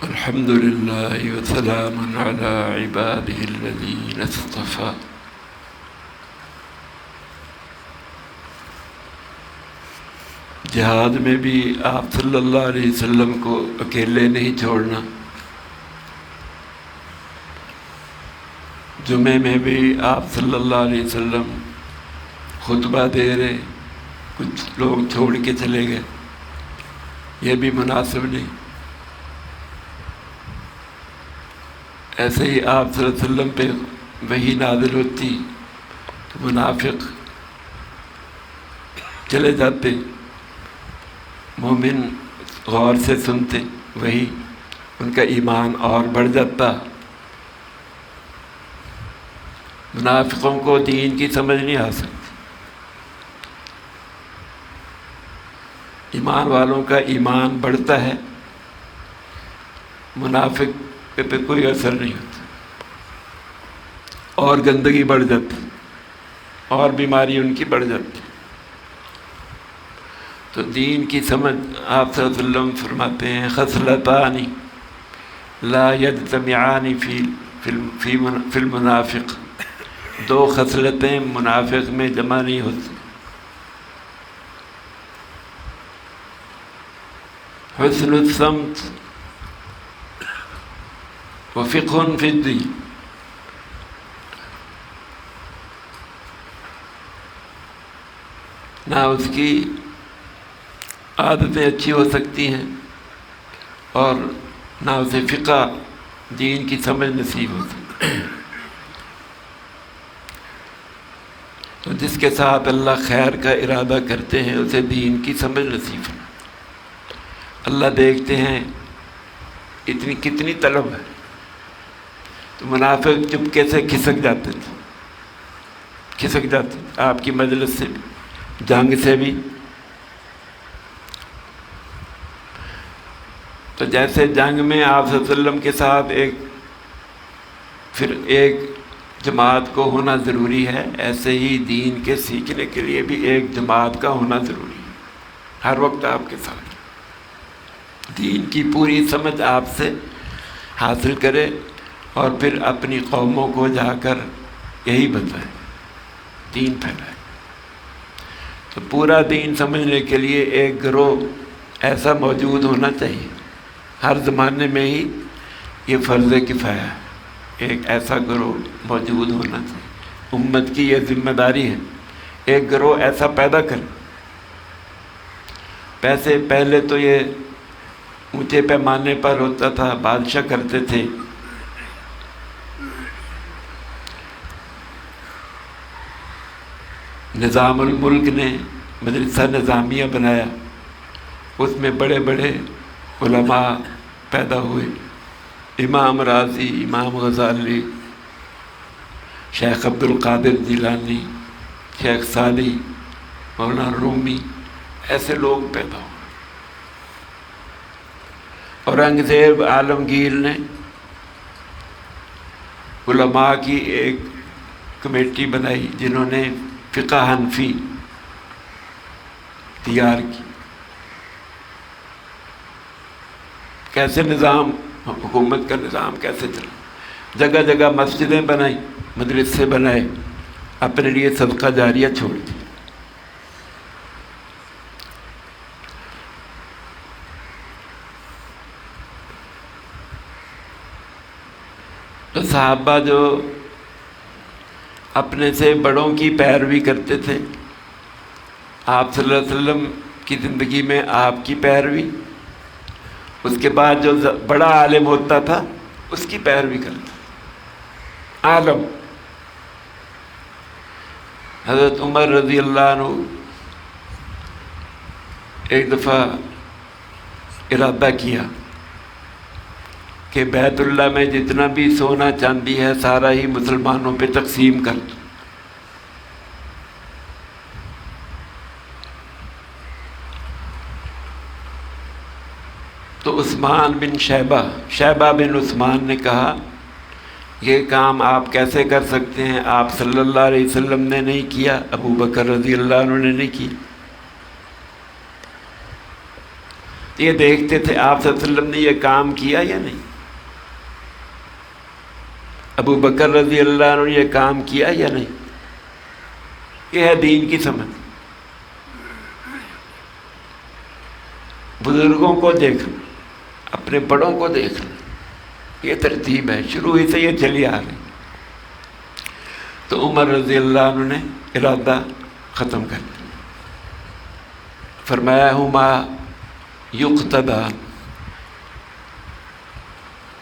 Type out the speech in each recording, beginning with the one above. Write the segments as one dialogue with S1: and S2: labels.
S1: الحمد لله وسلام على عباده الذين اصطفى. جہاد میں بھی آپ صلی اللہ علیہ وسلم کو اکیلے نہیں چھوڑنا. جمعے میں بھی آپ صلی اللہ علیہ وسلم خطبہ دے رہے، کچھ لوگ چھوڑ کے چلے گئے، یہ بھی مناسب نہیں. ایسے ہی آپ صلی اللہ علیہ وسلم پہ وحی نازل ہوتی تو منافق چلے جاتے، مومن غور سے سنتے وہی، ان کا ایمان اور بڑھ جاتا. منافقوں کو دین کی سمجھ نہیں آ سکتی. ایمان والوں کا ایمان بڑھتا ہے، منافق پہ کوئی اثر نہیں ہوتا، اور گندگی بڑھ جاتی، اور بیماری ان کی بڑھ جاتی. تو دین کی سمجھ آپ صلی اللہ علیہ وسلم فرماتے ہیں خصلتان لا یجتمعان فی المنافق، دو خصلتیں منافق میں جمع نہیں ہوتی. حسن السمت وفقہ فی الدین. نہ اس کی عادتیں اچھی ہو سکتی ہیں اور نہ اسے فقہ دین کی سمجھ نصیب ہو سکتی. تو جس کے ساتھ اللہ خیر کا ارادہ کرتے ہیں اسے دین کی سمجھ نصیب ہے. اللہ دیکھتے ہیں اتنی کتنی طلب ہے، تو منافق چپکے سے کھسک جاتے تھے، کھسک جاتے آپ کی مجلس سے بھی، جنگ سے بھی. تو جیسے جنگ میں آپ صلی اللہ علیہ وسلم کے ساتھ ایک جماعت کو ہونا ضروری ہے، ایسے ہی دین کے سیکھنے کے لیے بھی ایک جماعت کا ہونا ضروری ہے. ہر وقت آپ کے ساتھ دین کی پوری سمجھ آپ سے حاصل کرے اور پھر اپنی قوموں کو جا کر یہی بتائے، دین پھیلائے. تو پورا دین سمجھنے کے لیے ایک گروہ ایسا موجود ہونا چاہیے. ہر زمانے میں ہی یہ فرض کفایہ ہے، ایک ایسا گروہ موجود ہونا چاہیے. امت کی یہ ذمہ داری ہے ایک گروہ ایسا پیدا کر. پہلے تو یہ اونچے پیمانے پر ہوتا تھا، بادشاہ کرتے تھے. نظام الملک نے مدرسہ نظامیہ بنایا، اس میں بڑے بڑے علماء پیدا ہوئے، امام راضی، امام غزالی، شیخ عبد القادر جیلانی، شیخ سعدی، مولانا رومی، ایسے لوگ پیدا ہوئے. اورنگزیب عالمگیر نے علماء کی ایک کمیٹی بنائی جنہوں نے فقہ حنفی تیار کی. کیسے نظام، حکومت کا نظام کیسے چلا. جگہ جگہ مسجدیں بنائی، مدرسے بنائے، اپنے لیے صدقہ جاریہ چھوڑ دی. تو صحابہ جو اپنے سے بڑوں کی پیروی کرتے تھے، آپ صلی اللہ علیہ وسلم کی زندگی میں آپ کی پیروی، اس کے بعد جو بڑا عالم ہوتا تھا اس کی پیروی کرتا. عالم حضرت عمر رضی اللہ عنہ ایک دفعہ ارادہ کیا کہ بیت اللہ میں جتنا بھی سونا چاندی ہے سارا ہی مسلمانوں پہ تقسیم کر دو. تو عثمان بن شیبہ بن عثمان نے کہا یہ کام آپ کیسے کر سکتے ہیں، آپ صلی اللہ علیہ وسلم نے نہیں کیا، ابو بکر رضی اللہ عنہ نے نہیں کی. یہ دیکھتے تھے آپ صلی اللہ علیہ وسلم نے یہ کام کیا یا نہیں، ابو بکر رضی اللہ عنہ نے یہ کام کیا یا نہیں. یہ ہے دین کی سمجھ. بزرگوں کو دیکھنا، اپنے بڑوں کو دیکھنا، یہ ترتیب ہے، شروع ہی سے یہ چلی آ رہی. تو عمر رضی اللہ عنہ نے ارادہ ختم کر دیا، فرمایا ہما یقتدى،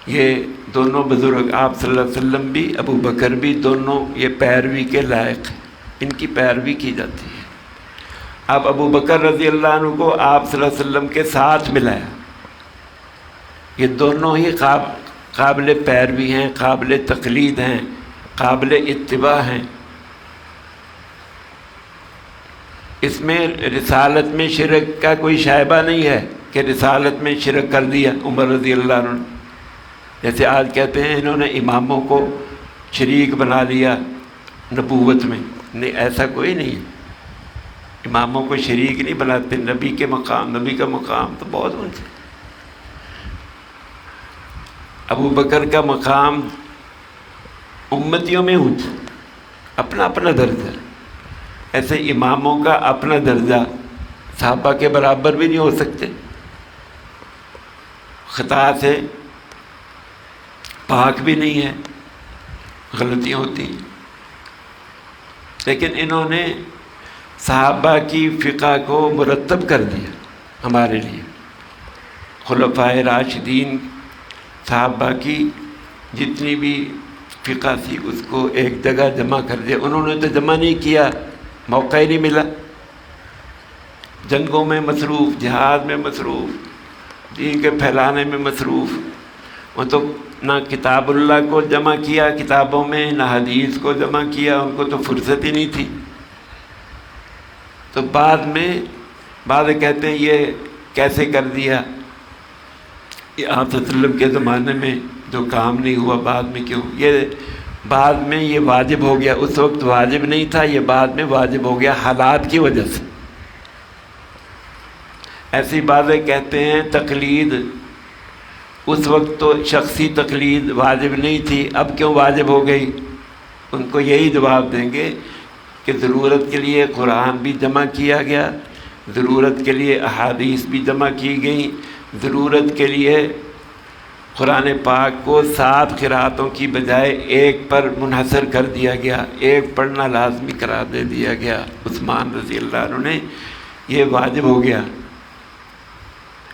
S1: یہ دونوں بزرگ آپ صلی اللہ علیہ وسلم بھی ابو بکر بھی دونوں یہ پیروی کے لائق ہیں، ان کی پیروی کی جاتی ہے. اب ابو بکر رضی اللہ عنہ کو آپ صلی اللہ علیہ وسلم کے ساتھ ملایا. یہ دونوں ہی قابل پیروی ہیں، قابل تقلید ہیں، قابل اتباع ہیں. اس میں رسالت میں شرک کا کوئی شائبہ نہیں ہے کہ رسالت میں شرک کر دیا عمر رضی اللہ عنہ نے. جیسے آج کہتے ہیں انہوں نے اماموں کو شریک بنا لیا نبوت میں. نہیں، ایسا کوئی نہیں ہے. اماموں کو شریک نہیں بناتے. نبی کا مقام تو بہت اونچا. ابو بکر کا مقام امتیوں میں اونچا، اپنا اپنا درجہ. ایسے اماموں کا اپنا درجہ صحابہ کے برابر بھی نہیں ہو سکتے. خطا سے پاک بھی نہیں ہے، غلطیاں ہوتی ہیں. لیکن انہوں نے صحابہ کی فقہ کو مرتب کر دیا ہمارے لیے. خلفائے راشدین صحابہ کی جتنی بھی فقہ تھی اس کو ایک جگہ جمع کر دیا. انہوں نے تو جمع نہیں کیا، موقع ہی نہیں ملا. جنگوں میں مصروف، جہاد میں مصروف، دین کے پھیلانے میں مصروف. وہ تو نہ کتاب اللہ کو جمع کیا کتابوں میں، نہ حدیث کو جمع کیا. ان کو تو فرصت ہی نہیں تھی. تو بعد کہتے ہیں یہ کیسے کر دیا. یہ آپ صلی اللہ علیہ وسلم کے زمانے میں جو کام نہیں ہوا بعد میں کیوں؟ یہ بعد میں یہ واجب ہو گیا. اس وقت واجب نہیں تھا، یہ بعد میں واجب ہو گیا حالات کی وجہ سے. ایسی باتیں کہتے ہیں تقلید. اس وقت تو شخصی تقلید واجب نہیں تھی، اب کیوں واجب ہو گئی؟ ان کو یہی جواب دیں گے کہ ضرورت کے لیے قرآن بھی جمع کیا گیا، ضرورت کے لیے احادیث بھی جمع کی گئیں، ضرورت کے لیے قرآن پاک کو 7 قرأتوں کی بجائے ایک پر منحصر کر دیا گیا، ایک پڑھنا لازمی قرار دے دیا گیا. عثمان رضی اللہ عنہ نے یہ واجب ہو گیا.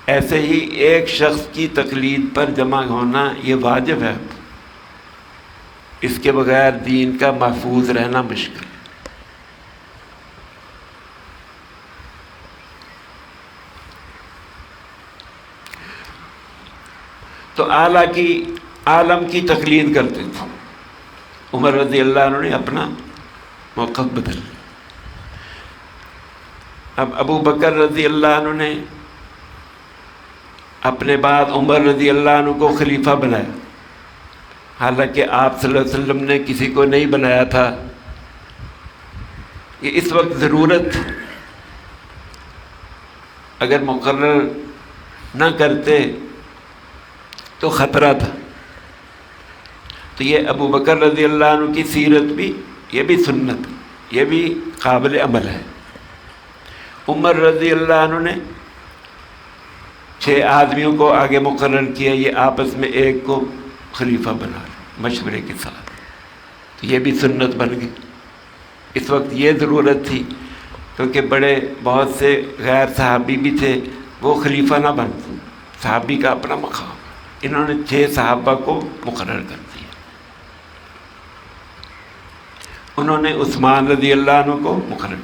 S1: ایسے ہی ایک شخص کی تقلید پر جمع ہونا یہ واجب ہے. اس کے بغیر دین کا محفوظ رہنا مشکل ہے. تو عالم کی تقلید کرتے تھے. عمر رضی اللہ عنہ نے اپنا موقف بدل. اب ابو بکر رضی اللہ عنہ نے اپنے بعد عمر رضی اللہ عنہ کو خلیفہ بنایا، حالانکہ آپ صلی اللہ علیہ وسلم نے کسی کو نہیں بنایا تھا. یہ اس وقت ضرورت، اگر مقرر نہ کرتے تو خطرہ تھا. تو یہ ابو بکر رضی اللہ عنہ کی سیرت بھی، یہ بھی سنت، یہ بھی قابل عمل ہے. عمر رضی اللہ عنہ نے 6 آدمیوں کو آگے مقرر کیا، یہ آپس میں ایک کو خلیفہ بنا مشورے کے ساتھ. تو یہ بھی سنت بن گئی. اس وقت یہ ضرورت تھی کیونکہ بہت سے غیر صحابی بھی تھے، وہ خلیفہ نہ بن. صحابی کا اپنا مقام. انہوں نے 6 صحابہ کو مقرر کر دیا. انہوں نے عثمان رضی اللہ عنہ کو مقرر.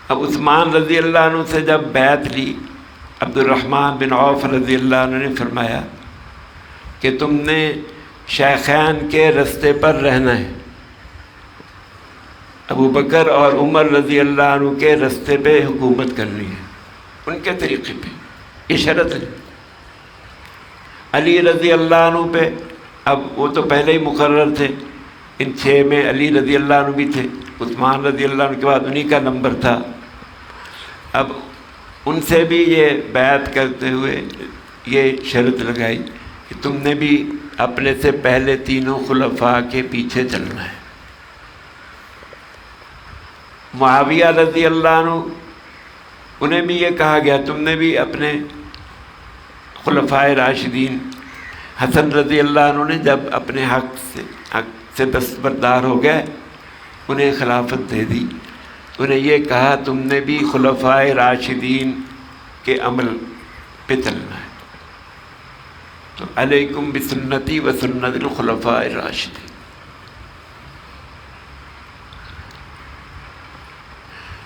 S1: اب عثمان رضی اللہ عنہ سے جب بیعت لی، عبد الرحمن بن عوف رضی اللہ عنہ نے فرمایا کہ تم نے شیخین کے رستے پر رہنا ہے. ابو بکر اور عمر رضی اللہ عنہ کے رستے پہ حکومت کرنی ہے، ان کے طریقے پہ. یہ شرط ہے. علی رضی اللہ عنہ پہ، اب وہ تو پہلے ہی مقرر تھے، ان 6 میں علی رضی اللہ عنہ بھی تھے. عثمان رضی اللہ عنہ کے بعد انہی کا نمبر تھا. اب ان سے بھی یہ بیعت کرتے ہوئے یہ شرط لگائی کہ تم نے بھی اپنے سے پہلے تینوں خلفاء کے پیچھے چلنا ہے۔ معاویہ رضی اللہ عنہ انہیں بھی یہ کہا گیا تم نے بھی اپنے خلفاء راشدین، حسن رضی اللہ عنہ نے جب اپنے حق سے دستبردار ہو گئے انہیں خلافت دے دی، انہیں یہ کہا تم نے بھی خلفاء راشدین کے عمل پہ چلنا ہے۔ تو علیکم بسنتی و سنت الخلفاء الراشدین۔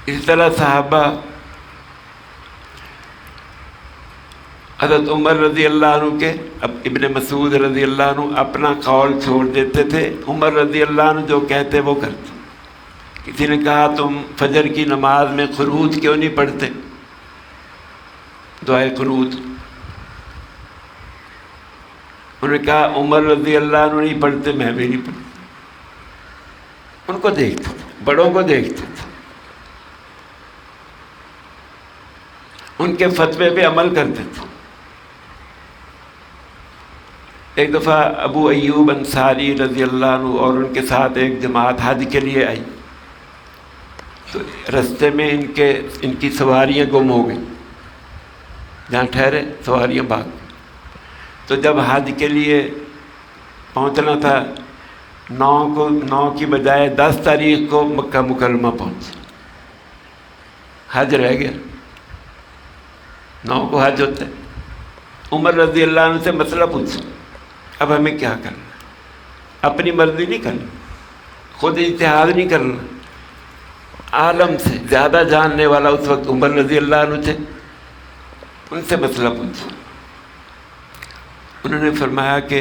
S1: اسی طرح صحابہ حضرت عمر رضی اللہ عنہ کے ابن مسعود رضی اللہ عنہ اپنا قول چھوڑ دیتے تھے، عمر رضی اللہ عنہ جو کہتے وہ کرتے۔ کسی نے کہا تم فجر کی نماز میں قنوت کیوں نہیں پڑھتے، دعائے قنوت؟ انہوں نے کہا عمر رضی اللہ عنہ نہیں پڑھتے، میں بھی نہیں پڑھتا۔ ان کو دیکھتے تھے، بڑوں کو دیکھتے تھے، ان کے فتوے پہ عمل کرتے تھے۔ ایک دفعہ ابو ایوب انصاری رضی اللہ عنہ اور ان کے ساتھ ایک جماعت حج کے لیے آئی، تو رستے میں ان کی سواریاں گم ہو گئیں، جہاں ٹھہرے سواریاں بھاگ گئیں۔ تو جب حج کے لیے پہنچنا تھا 9 کی بجائے 10 تاریخ کو مکہ مکرمہ پہنچے، حج رہ گیا، 9 کو حج ہوتا ہے۔ عمر رضی اللہ عنہ سے مسئلہ پوچھا اب ہمیں کیا کرنا، اپنی مرضی نہیں کرنا، خود اجتہاد نہیں کرنا، عالم سے زیادہ جاننے والا اس وقت عمر رضی اللہ عنہ تھے، ان سے مسئلہ پوچھا۔ انہوں نے فرمایا کہ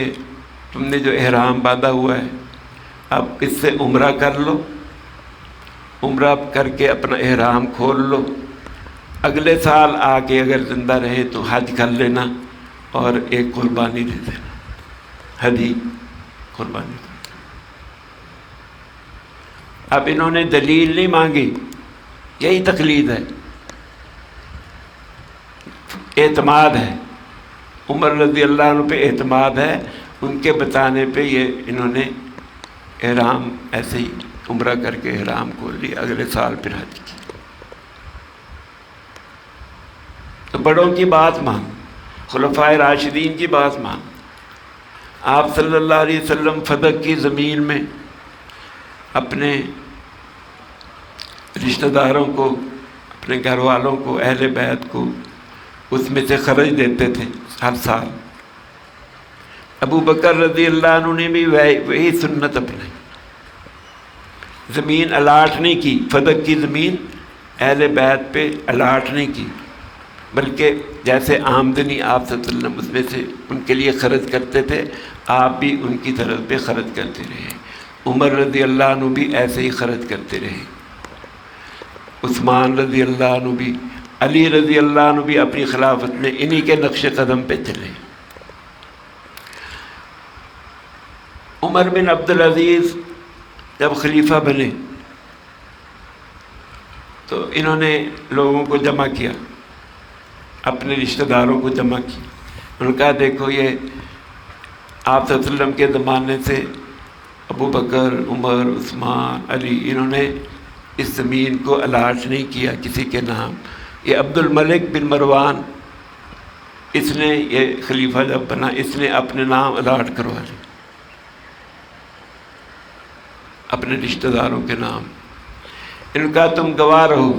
S1: تم نے جو احرام باندھا ہوا ہے اب اس سے عمرہ کر لو، عمرہ کر کے اپنا احرام کھول لو، اگلے سال آ کے اگر زندہ رہے تو حج کر لینا اور ایک قربانی دے دینا، حدی قربانی۔ اب انہوں نے دلیل نہیں مانگی، یہی تقلید ہے، اعتماد ہے، عمر رضی اللہ عنہ پہ اعتماد ہے، ان کے بتانے پہ یہ انہوں نے احرام ایسے ہی عمرہ کر کے احرام کھول لیا، اگلے سال پھر حج کی۔ تو بڑوں کی بات مان، خلفاء راشدین کی بات مان۔ آپ صلی اللہ علیہ وسلم فدق کی زمین میں اپنے رشتہ داروں کو، اپنے گھر والوں کو، اہل بیت کو اس میں سے خرچ دیتے تھے ہر سال۔ ابو بکر رضی اللہ عنہ نے بھی وہی سنت اپنائی، زمین الاٹ نہیں کی، فدق کی زمین اہل بیت پہ الاٹ نہیں کی، بلکہ جیسے آمدنی آپ صلی اللہ علیہ وسلم اس میں سے ان کے لیے خرچ کرتے تھے، آپ بھی ان کی طرف پہ خرچ کرتے رہے۔ عمر رضی اللہ عنہ بھی ایسے ہی خرچ کرتے رہے، عثمان رضی اللہ عنہ بھی، علی رضی اللہ عنہ بھی اپنی خلافت میں انہی کے نقش قدم پہ چلے۔ عمر بن عبدالعزیز جب خلیفہ بنے تو انہوں نے لوگوں کو جمع کیا، اپنے رشتہ داروں کو جمع کیا، انہوں نے کہا دیکھو یہ آپ صلی اللہ علیہ وسلم کے زمانے سے ابو بکر، عمر، عثمان، علی انہوں نے اس زمین کو الاٹ نہیں کیا کسی کے نام، یہ عبد الملک بن مروان اس نے یہ خلیفہ جب بنا اس نے اپنے نام الاٹ کروا لی، اپنے رشتہ داروں کے نام۔ ان کا تم گواہ رہو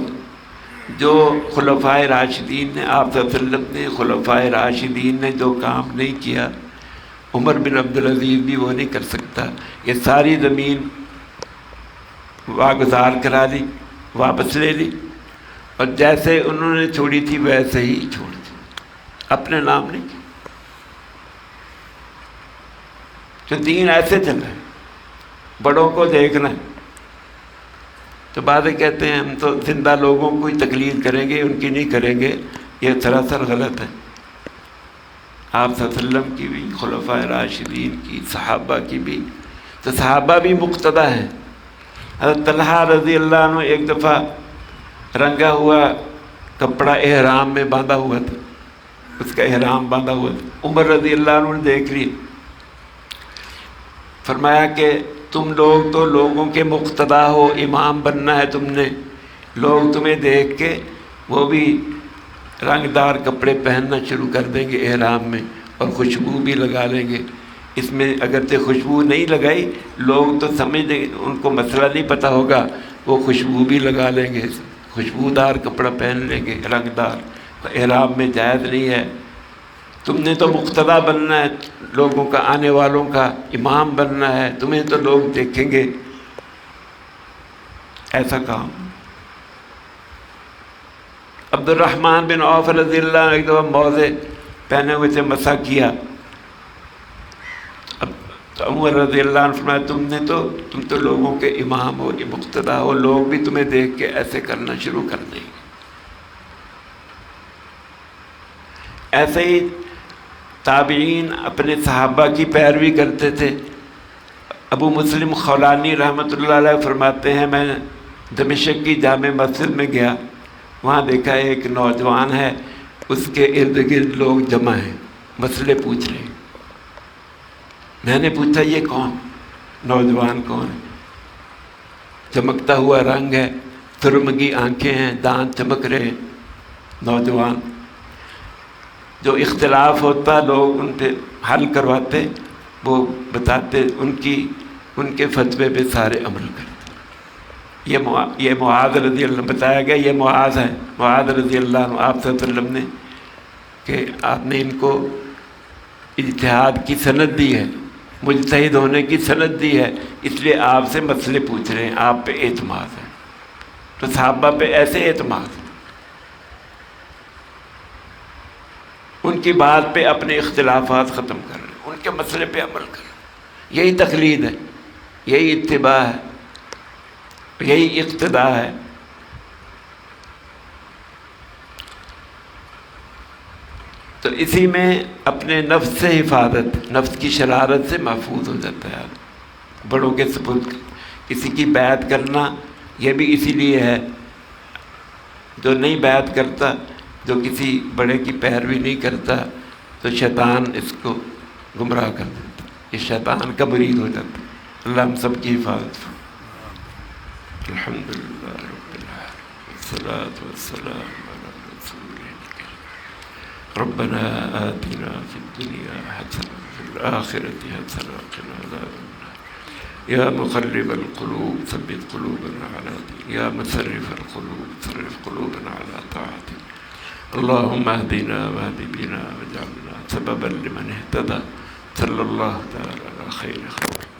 S1: جو خلفائے راشدین نے، آپ صلی اللہ علیہ وسلم نے، خلفائے راشدین نے جو کام نہیں کیا عمر بن عبدالعزیز بھی وہ نہیں کر سکتا۔ یہ ساری زمین واگزار کرا لی، واپس لے لی، اور جیسے انہوں نے چھوڑی تھی ویسے ہی چھوڑ دی، اپنے نام نہیں کی۔ تو دین ایسے چلا ہے، بڑوں کو دیکھنا ہے۔ تو بعض کہتے ہیں ہم تو زندہ لوگوں کو ہی تقلید کریں گے، ان کی نہیں کریں گے، یہ سراسر غلط ہے۔ آپ صلی اللہ علیہ وسلم کی بھی، خلفاء راشدین کی، صحابہ کی بھی، تو صحابہ بھی مقتدی ہیں۔ حضرت طلحہ رضی اللہ عنہ ایک دفعہ رنگا ہوا کپڑا احرام میں باندھا ہوا تھا، اس کا احرام باندھا ہوا تھا۔ عمر رضی اللہ عنہ نے دیکھ لی، فرمایا کہ تم لوگ تو لوگوں کے مقتدا ہو، امام بننا ہے تم نے، لوگ تمہیں دیکھ کے وہ بھی رنگ دار کپڑے پہننا شروع کر دیں گے احرام میں، اور خوشبو بھی لگا لیں گے۔ اس میں اگرچہ خوشبو نہیں لگائی، لوگ تو سمجھ دیں گے، ان کو مسئلہ نہیں پتہ ہوگا، وہ خوشبو بھی لگا لیں گے، خوشبودار کپڑا پہن لیں گے رنگ دار۔ احرام میں جائز نہیں ہے، تم نے تو مقتدا بننا ہے، لوگوں کا، آنے والوں کا امام بننا ہے، تمہیں تو لوگ دیکھیں گے، ایسا کام۔ عبد الرحمن بن عوف رضی اللہ عنہ ایک دفعہ موزے پہنے ہوئے سے مسح کیا، اب عمر رضی اللہ عنہ فرمایا تم تو لوگوں کے امام ہو، یہ مقتدا ہو، لوگ بھی تمہیں دیکھ کے ایسے کرنا شروع کر دیں گے۔ ایسے ہی تابعین اپنے صحابہ کی پیروی کرتے تھے۔ ابو مسلم خولانی رحمۃ اللہ علیہ فرماتے ہیں، میں دمشق کی جامع مسجد میں گیا، وہاں دیکھا ایک نوجوان ہے، اس کے ارد گرد لوگ جمع ہیں، مسئلے پوچھ رہے ہیں۔ میں نے پوچھا یہ کون نوجوان کون ہے؟ چمکتا ہوا رنگ ہے، سرمگی آنکھیں ہیں، دانت چمک رہے ہیں، نوجوان۔ جو اختلاف ہوتا لوگ ان پہ حل کرواتے، وہ بتاتے، ان کے فتوے پہ سارے عمل کرتے۔ یہ معاذ رضی اللہ عنہ بتایا گیا، یہ معاذ ہے، معاذ رضی اللہ عنہ، آپ صلی اللہ علیہ وسلم نے کہ آپ نے ان کو اجتہاد کی سند دی ہے، مجتہد ہونے کی سند دی ہے، اس لیے آپ سے مسئلے پوچھ رہے ہیں، آپ پہ اعتماد ہے۔ تو صحابہ پہ ایسے اعتماد، ان کی بات پہ اپنے اختلافات ختم کر رہے ہیں، ان کے مسئلے پہ عمل کر رہے ہیں۔ یہی تقلید ہے، یہی اتباع ہے، یہی اقتداء ہے۔ تو اسی میں اپنے نفس سے حفاظت، نفس کی شرارت سے محفوظ ہو جاتا ہے۔ بڑوں کے سپرد کسی کی بیعت کرنا یہ بھی اسی لیے ہے، جو نہیں بیعت کرتا، جو کسی بڑے کی پیروی نہیں کرتا، تو شیطان اس کو گمراہ کر دیتا، یہ شیطان کا مرید ہو جاتا۔ اللہ ہم سب کی حفاظت۔ الحمدللہ رب العالمین، والصلاة والسلام علی رسول الکریم۔ ربنا آتنا فی الدنیا حسنة وفی الآخرة حسنة وقنا عذاب النار۔ یا مقلب القلوب ثبت قلوبنا علی دینک، یا مصرف القلوب صرف قلوبنا علی طاعتک۔ اللهم اهدنا واهد بنا واجعلنا سببا لمن اهتدى۔ صلی اللہ تعالی علی خیر خلق۔